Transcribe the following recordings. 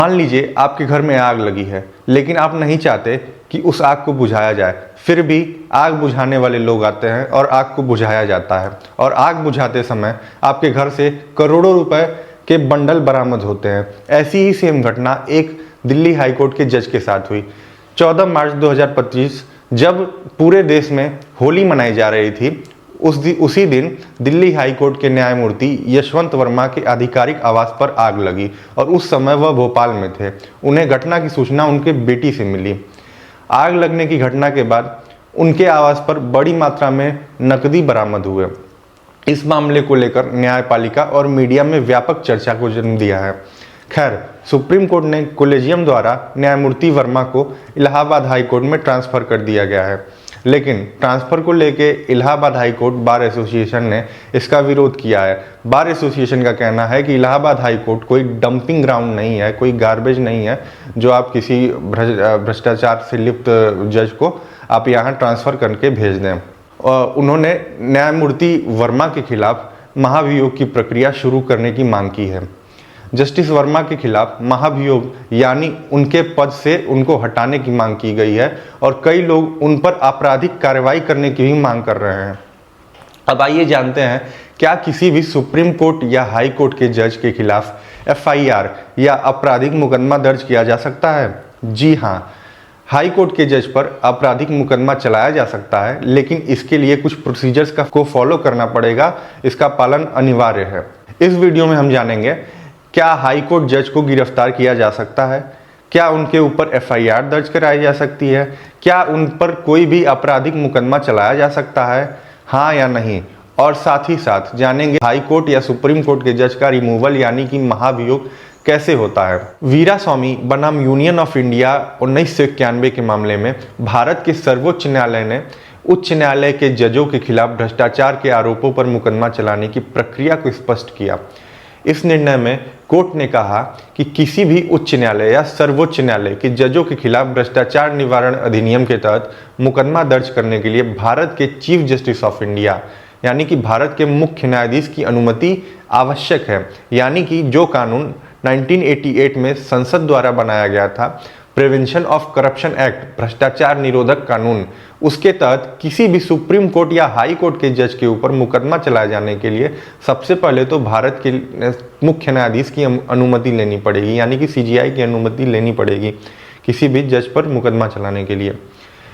मान लीजिए आपके घर में आग लगी है, लेकिन आप नहीं चाहते कि उस आग को बुझाया जाए। फिर भी आग बुझाने वाले लोग आते हैं और आग को बुझाया जाता है, और आग बुझाते समय आपके घर से करोड़ों रुपए के बंडल बरामद होते हैं। ऐसी ही सेम घटना एक दिल्ली हाईकोर्ट के जज के साथ हुई। 14 मार्च 2025 जब पूरे देश में होली मनाई जा रही थी, उसी दिन दिल्ली हाईकोर्ट के न्यायमूर्ति यशवंत वर्मा के आधिकारिक आवास पर आग लगी, और उस समय वह भोपाल में थे। उन्हें घटना की सूचना उनके बेटी से मिली। आग लगने की घटना के बाद उनके आवास पर बड़ी मात्रा में नकदी बरामद हुए। इस मामले को लेकर न्यायपालिका और मीडिया में व्यापक चर्चा को जन्म दिया है। खैर, सुप्रीम कोर्ट ने कोलेजियम द्वारा न्यायमूर्ति वर्मा को इलाहाबाद हाई कोर्ट में ट्रांसफर कर दिया गया है, लेकिन ट्रांसफर को लेके Allahabad high court bar association ने इसका विरोध किया है। बार एसोसिएशन का कहना है कि इलाहाबाद हाई कोर्ट कोई डंपिंग ग्राउंड नहीं है, कोई गार्बेज नहीं है जो आप किसी भ्रष्टाचार से लिप्त जज को आप यहाँ ट्रांसफर करके भेज दें। उन्होंने न्यायमूर्ति वर्मा के खिलाफ महाभियोग की प्रक्रिया शुरू करने की मांग की है। जस्टिस वर्मा के खिलाफ महाभियोग यानी उनके पद से उनको हटाने की मांग की गई है, और कई लोग उन पर आपराधिक कार्रवाई करने की भी मांग कर रहे हैं। अब आइए जानते हैं, क्या किसी भी सुप्रीम कोर्ट या हाई कोर्ट के जज के खिलाफ FIR या आपराधिक मुकदमा दर्ज किया जा सकता है? जी हाँ, हाई कोर्ट के जज पर आपराधिक मुकदमा चलाया जा सकता है, लेकिन इसके लिए कुछ प्रोसीजर्स को फॉलो करना पड़ेगा। इसका पालन अनिवार्य है। इस वीडियो में हम जानेंगे, क्या हाई कोर्ट जज को गिरफ्तार किया जा सकता है? क्या उनके ऊपर FIR दर्ज कराई जा सकती है? क्या उन पर कोई भी आपराधिक मुकदमा चलाया जा सकता है, हाँ या नहीं? और साथ ही साथ जानेंगे हाई कोर्ट या सुप्रीम कोर्ट के जज का रिमूवल यानी कि महाभियोग कैसे होता है। वीरास्वामी बनाम यूनियन ऑफ इंडिया 1991 के मामले में भारत के सर्वोच्च न्यायालय ने उच्च न्यायालय के जजों के खिलाफ भ्रष्टाचार के आरोपों पर मुकदमा चलाने की प्रक्रिया को स्पष्ट किया। इस निर्णय में कोर्ट ने कहा कि किसी भी उच्च न्यायालय या सर्वोच्च न्यायालय के जजों के खिलाफ भ्रष्टाचार निवारण अधिनियम के तहत मुकदमा दर्ज करने के लिए भारत के चीफ जस्टिस ऑफ इंडिया यानी कि भारत के मुख्य न्यायाधीश की अनुमति आवश्यक है। यानी कि जो कानून 1988 में संसद द्वारा बनाया गया था, प्रिवेंशन ऑफ करप्शन एक्ट, भ्रष्टाचार निरोधक कानून, उसके तहत किसी भी सुप्रीम कोर्ट या हाई कोर्ट के जज के ऊपर मुकदमा चलाए जाने के लिए सबसे पहले तो भारत के मुख्य न्यायाधीश की अनुमति लेनी पड़ेगी, यानी कि CJI की अनुमति लेनी पड़ेगी किसी भी जज पर मुकदमा चलाने के लिए।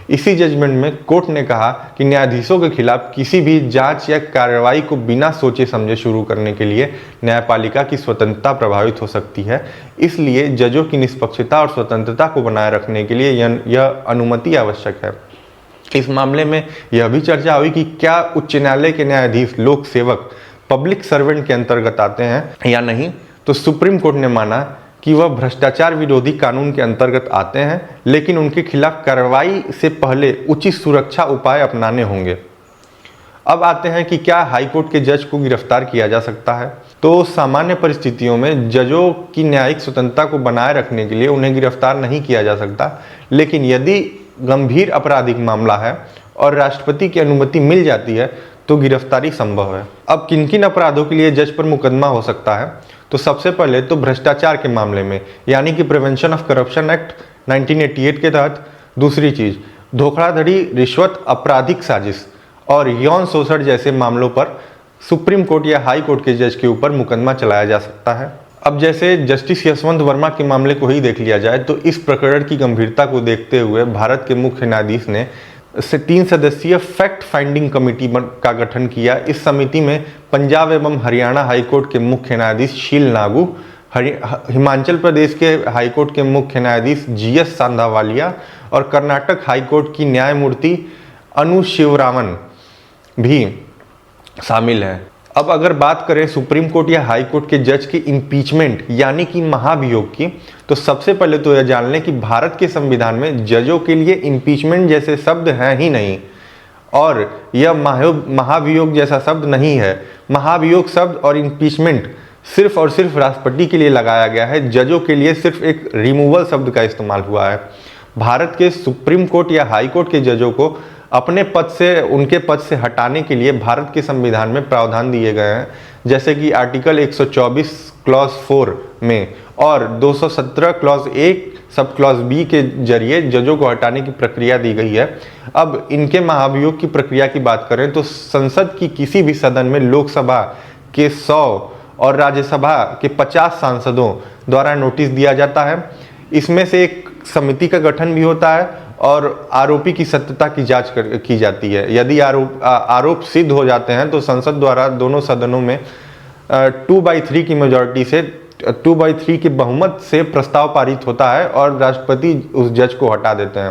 इसी जजमेंट में कोर्ट ने कहा कि न्यायाधीशों के खिलाफ किसी भी जांच या कार्रवाई को बिना सोचे समझे शुरू करने के लिए न्यायपालिका की स्वतंत्रता प्रभावित हो सकती है। इसलिए जजों की निष्पक्षता और स्वतंत्रता को बनाए रखने के लिए यह अनुमति आवश्यक है। इस मामले में यह भी चर्चा हुई कि क्या उच्च न्यायालय के न्यायाधीश लोक सेवक पब्लिक सर्वेंट के अंतर्गत आते हैं या नहीं। तो सुप्रीम कोर्ट ने माना कि वह भ्रष्टाचार विरोधी कानून के अंतर्गत आते हैं, लेकिन उनके खिलाफ कार्रवाई से पहले उचित सुरक्षा उपाय अपनाने होंगे। अब आते हैं कि क्या हाईकोर्ट के जज को गिरफ्तार किया जा सकता है। तो सामान्य परिस्थितियों में जजों की न्यायिक स्वतंत्रता को बनाए रखने के लिए उन्हें गिरफ्तार नहीं किया जा सकता, लेकिन यदि गंभीर आपराधिक मामला है और राष्ट्रपति की अनुमति मिल जाती है तो गिरफ्तारी संभव है। अब किन किन अपराधों के लिए जज पर मुकदमा हो सकता है? तो सबसे पहले तो भ्रष्टाचार के मामले में, यानी कि प्रिवेंशन ऑफ करप्शन एक्ट 1988 के तहत। दूसरी चीज, धोखाधड़ी, रिश्वत, आपराधिक साजिश और यौन शोषण जैसे मामलों पर सुप्रीम कोर्ट या हाई कोर्ट के जज के ऊपर मुकदमा चलाया जा सकता है। अब जैसे जस्टिस यशवंत वर्मा के मामले को ही देख लिया जाए, तो इस प्रकरण की गंभीरता को देखते हुए भारत के मुख्य न्यायाधीश ने 3 सदस्यीय फैक्ट फाइंडिंग कमेटी का गठन किया। इस समिति में पंजाब एवं हरियाणा हाईकोर्ट के मुख्य न्यायाधीश शील नागू, हिमाचल प्रदेश के हाईकोर्ट के मुख्य न्यायाधीश GS सांधावालिया और कर्नाटक हाईकोर्ट की न्यायमूर्ति अनु शिवरामन भी शामिल हैं। अब अगर बात करें सुप्रीम कोर्ट या हाई कोर्ट के जज की इम्पीचमेंट यानी कि महाभियोग की, तो सबसे पहले तो यह जान लें कि भारत के संविधान में जजों के लिए इम्पीचमेंट जैसे शब्द हैं ही नहीं, और यह महाभियोग जैसा शब्द नहीं है। महाभियोग शब्द और इम्पीचमेंट सिर्फ और सिर्फ राष्ट्रपति के लिए लगाया गया है। जजों के लिए सिर्फ एक रिमूवल शब्द का इस्तेमाल हुआ है। भारत के सुप्रीम कोर्ट या हाई कोर्ट के जजों को अपने पद से, उनके पद से हटाने के लिए भारत के संविधान में प्रावधान दिए गए हैं, जैसे कि आर्टिकल 124 क्लॉज 4 में, और 217 clause A sub clause B के जरिए जजों को हटाने की प्रक्रिया दी गई है। अब इनके महाभियोग की प्रक्रिया की बात करें तो संसद की किसी भी सदन में लोकसभा के 100 और राज्यसभा के 50 सांसदों द्वारा नोटिस दिया जाता है। इसमें से एक समिति का गठन भी होता है और आरोपी की सत्यता की जांच की जाती है। यदि आरोप सिद्ध हो जाते हैं तो संसद द्वारा दोनों सदनों में 2/3 की मेजॉरिटी से 2/3 के बहुमत से प्रस्ताव पारित होता है और राष्ट्रपति उस जज को हटा देते हैं।